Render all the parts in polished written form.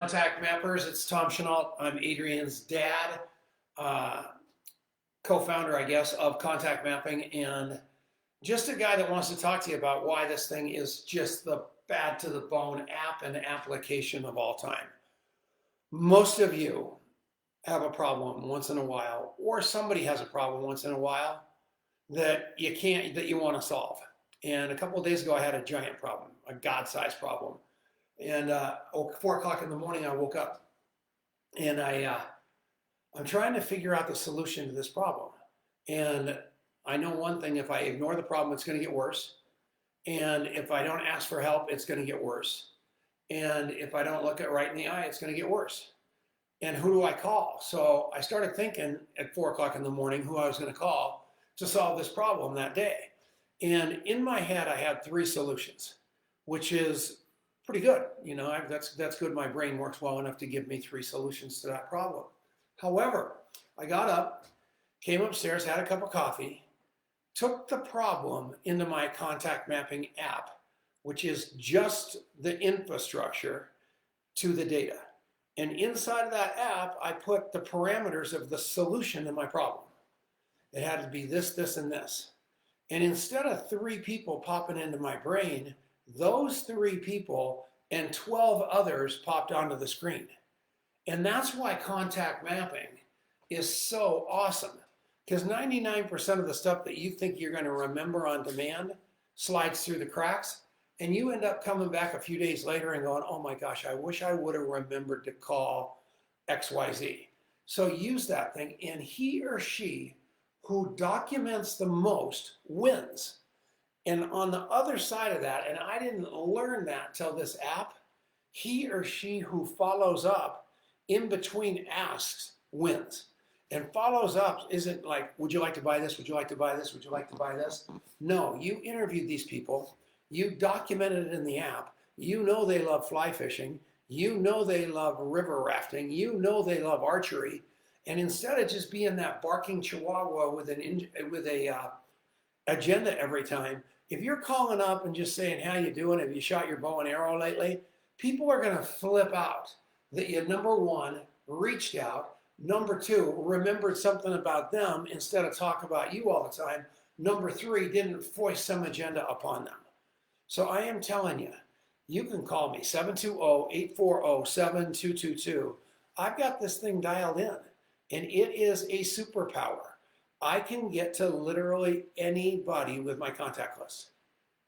Contact Mappers, it's Tom Chenault. I'm Adrian's dad, uh, co-founder, I guess, of Contact Mapping, and just a guy that wants to talk to you about why this thing is just the bad to the bone app and application of all time. Most of you have a problem once in a while, or somebody has a problem once in a while that you want to solve. And a couple of days ago, I had a giant problem, a God-sized problem. And 4 o'clock in the morning, I woke up and I'm trying to figure out the solution to this problem. And I know one thing: if I ignore the problem, it's going to get worse. And if I don't ask for help, it's going to get worse. And if I don't look it right in the eye, it's going to get worse. And who do I call? So I started thinking at 4 o'clock in the morning who I was going to call to solve this problem that day. And in my head, I had 3 solutions, which is pretty good. You know, that's good. My brain works well enough to give me 3 solutions to that problem. However, I got up, came upstairs, had a cup of coffee, took the problem into my Contact Mapping app, which is just the infrastructure to the data. And inside of that app, I put the parameters of the solution to my problem. It had to be this, this, and this. And instead of 3 people popping into my brain, those 3 people and 12 others popped onto the screen. And that's why Contact Mapping is so awesome. Because 99% of the stuff that you think you're going to remember on demand slides through the cracks. And you end up coming back a few days later and going, oh my gosh, I wish I would have remembered to call XYZ. So use that thing, and he or she who documents the most wins. And on the other side of that, and I didn't learn that till this app, he or she who follows up in between asks wins. And follows up isn't like, would you like to buy this? Would you like to buy this? Would you like to buy this? No, you interviewed these people. You documented it in the app. You know they love fly fishing. You know they love river rafting. You know they love archery. And instead of just being that barking chihuahua with a agenda every time, if you're calling up and just saying, how you doing? Have you shot your bow and arrow lately? People are going to flip out that you, number 1, reached out. Number 2, remembered something about them instead of talk about you all the time. Number 3, didn't foist some agenda upon them. So I am telling you, you can call me, 720-840-7222. I've got this thing dialed in, and it is a superpower. I can get to literally anybody with my contact list.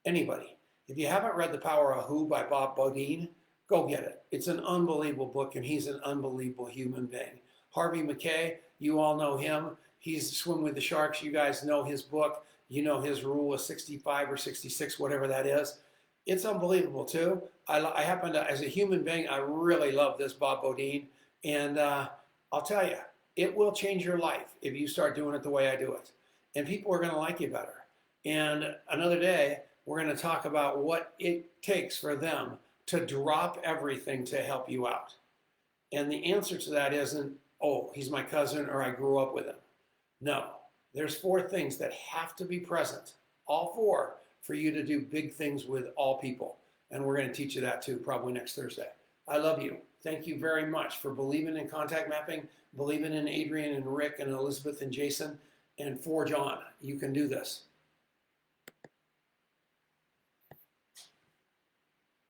Anybody. If you haven't read The Power of Who by Bob Beaudine, go get it. It's an unbelievable book, and he's an unbelievable human being. Harvey Mackay, you all know him. He's Swim with the Sharks. You guys know his book. You know his rule of 65 or 66, whatever that is. It's unbelievable too. I happen to, as a human being, I really love this Bob Beaudine. And I'll tell you, it will change your life if you start doing it the way I do it. And people are going to like you better. And another day, we're going to talk about what it takes for them to drop everything to help you out. And the answer to that isn't, oh, he's my cousin or I grew up with him. No. There's 4 things that have to be present, all 4, for you to do big things with all people. And we're going to teach you that too, probably next Thursday. I love you. Thank you very much for believing in Contact Mapping, believing in Adrian and Rick and Elizabeth and Jason, and forge on. You can do this.